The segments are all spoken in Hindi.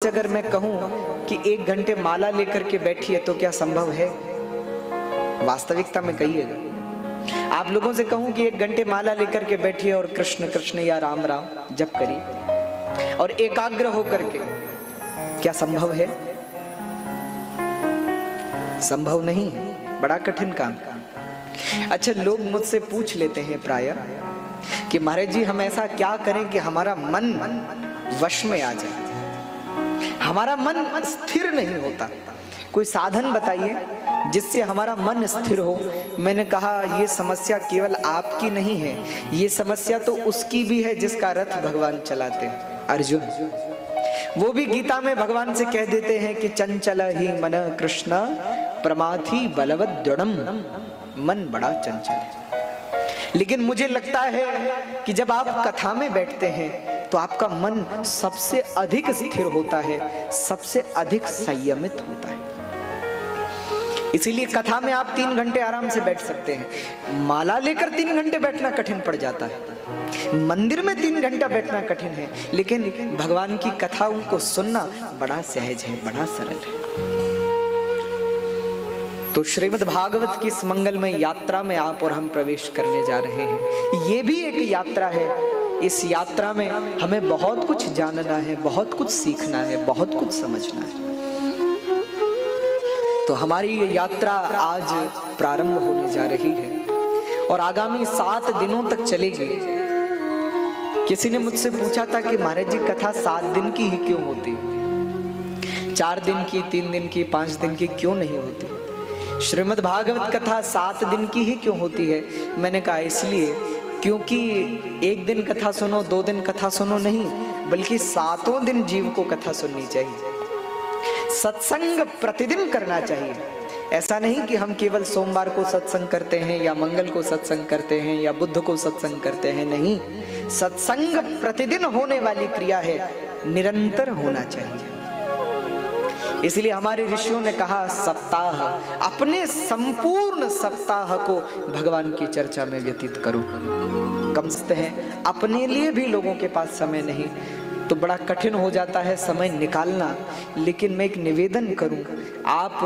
अगर मैं कहूं कि 1 घंटे माला लेकर के बैठिए तो क्या संभव है? वास्तविकता में कहिएगा। आप लोगों से कहूं कि 1 घंटे माला लेकर के बैठिए और कृष्ण कृष्ण या राम राम जप करिए और एकाग्र होकर के, क्या संभव है? संभव नहीं है, बड़ा कठिन काम। अच्छा, लोग मुझसे पूछ लेते हैं प्रायः कि महाराज जी हम ऐसा क्या करें कि हमारा मन वश में आ जाए, हमारा मन स्थिर नहीं होता, कोई साधन बताइए जिससे हमारा मन स्थिर हो। मैंने कहा ये समस्या केवल आपकी नहीं है, ये समस्या तो उसकी भी है जिसका रथ भगवान चलाते हैं, अर्जुन। वो भी गीता में भगवान से कह देते हैं कि चंचल ही मन कृष्ण प्रमाथि बलवद दृढ़म, मन बड़ा चंचल है। लेकिन मुझे लगता है कि जब आप कथा में बैठते हैं तो आपका मन सबसे अधिक स्थिर होता है, सबसे अधिक संयमित होता है। इसीलिए कथा में आप 3 घंटे आराम से बैठ सकते हैं। माला लेकर 3 घंटे बैठना कठिन पड़ जाता है, मंदिर में 3 घंटा बैठना कठिन है, लेकिन भगवान की कथाओं को सुनना बड़ा सहज है, बड़ा सरल है। तो श्रीमद् भागवत की इस मंगलमय यात्रा में आप और हम प्रवेश करने जा रहे हैं। ये भी एक यात्रा है। इस यात्रा में हमें बहुत कुछ जानना है, बहुत कुछ सीखना है, बहुत कुछ समझना है। तो हमारी ये यात्रा आज प्रारंभ होने जा रही है और आगामी 7 दिनों तक चलेगी। किसी ने मुझसे पूछा था कि महाराज जी कथा 7 दिन की ही क्यों होती, 4 दिन की, 3 दिन की, 5 दिन की क्यों नहीं होती? श्रीमद् भागवत कथा 7 दिन की ही क्यों होती है? मैंने कहा इसलिए क्योंकि 1 दिन कथा सुनो, 2 दिन कथा सुनो नहीं, बल्कि 7 दिन जीव को कथा सुननी चाहिए। सत्संग प्रतिदिन करना चाहिए। ऐसा नहीं कि हम केवल सोमवार को सत्संग करते हैं या मंगल को सत्संग करते हैं या बुध को सत्संग करते हैं, नहीं। सत्संग प्रतिदिन होने वाली क्रिया है, निरंतर होना चाहिए। इसलिए हमारे ऋषियों ने कहा सप्ताह, अपने संपूर्ण सप्ताह को भगवान की चर्चा में व्यतीत करो। कम से हैं अपने लिए भी लोगों के पास समय नहीं, तो बड़ा कठिन हो जाता है समय निकालना। लेकिन मैं एक निवेदन करूं, आप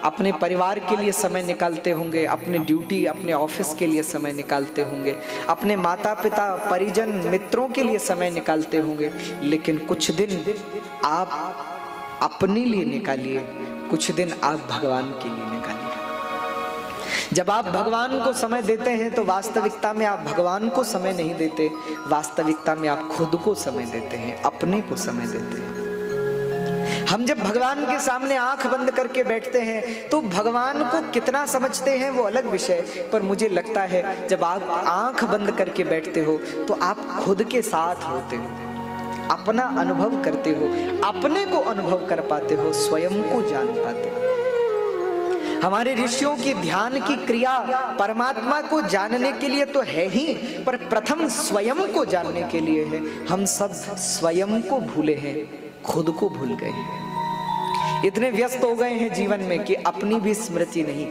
अपने परिवार के लिए समय निकालते होंगे, अपने ड्यूटी, अपने ऑफिस के लिए समय निकालते होंगे, अपने माता पिता, परिजन, मित्रों के लिए समय निकालते होंगे, लेकिन कुछ दिन आप अपने लिए निकालिए, कुछ दिन आप भगवान के लिए निकालिए। जब आप भगवान को समय देते हैं तो वास्तविकता में आप भगवान को समय नहीं देते, वास्तविकता में आप खुद को समय देते हैं, अपने को समय देते हैं। हम जब भगवान के सामने आंख बंद करके बैठते हैं तो भगवान को कितना समझते हैं वो अलग विषय, पर मुझे लगता है जब आप आंख बंद करके बैठते हो तो आप खुद के साथ होते हो, अपना अनुभव करते हो, अपने को अनुभव कर पाते हो, स्वयं को जान पाते हो। हमारे ऋषियों की ध्यान की क्रिया परमात्मा को जानने के लिए तो है ही, पर प्रथम स्वयं को जानने के लिए है। हम सब स्वयं को भूले हैं, खुद को भूल गए हैं। इतने व्यस्त हो गए हैं जीवन में कि अपनी भी स्मृति नहीं,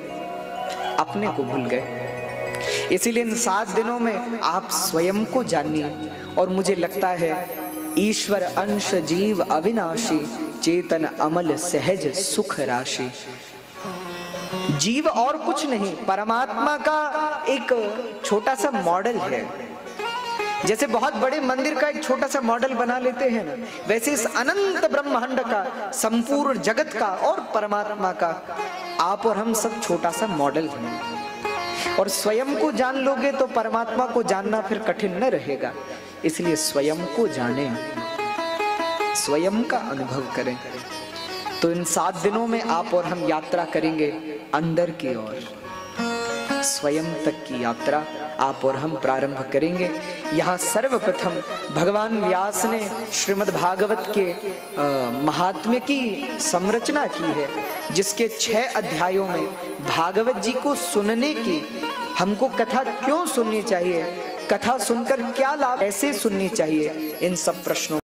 अपने को भूल गए। इसीलिए इन 7 दिनों में आप स्वयं को जानिए। और मुझे लगता है ईश्वर अंश जीव अविनाशी, चेतन अमल सहज सुख राशि। जीव और कुछ नहीं, परमात्मा का एक छोटा सा मॉडल है। जैसे बहुत बड़े मंदिर का एक छोटा सा मॉडल बना लेते हैं ना, वैसे इस अनंत ब्रह्मांड का, संपूर्ण जगत का और परमात्मा का आप और हम सब छोटा सा मॉडल हैं। और स्वयं को जान लोगे तो परमात्मा को जानना फिर कठिन न रहेगा। इसलिए स्वयं को जानें, स्वयं का अनुभव करें। तो इन 7 दिनों में आप और हम यात्रा करेंगे अंदर की ओर, स्वयं तक की यात्रा आप और हम प्रारंभ करेंगे। यहाँ सर्वप्रथम भगवान व्यास ने श्रीमद् भागवत के महात्म्य की संरचना की है, जिसके 6 अध्यायों में भागवत जी को सुनने की, हमको कथा क्यों सुननी चाहिए, कथा सुनकर क्या लाभ, ऐसे सुननी चाहिए, इन सब प्रश्नों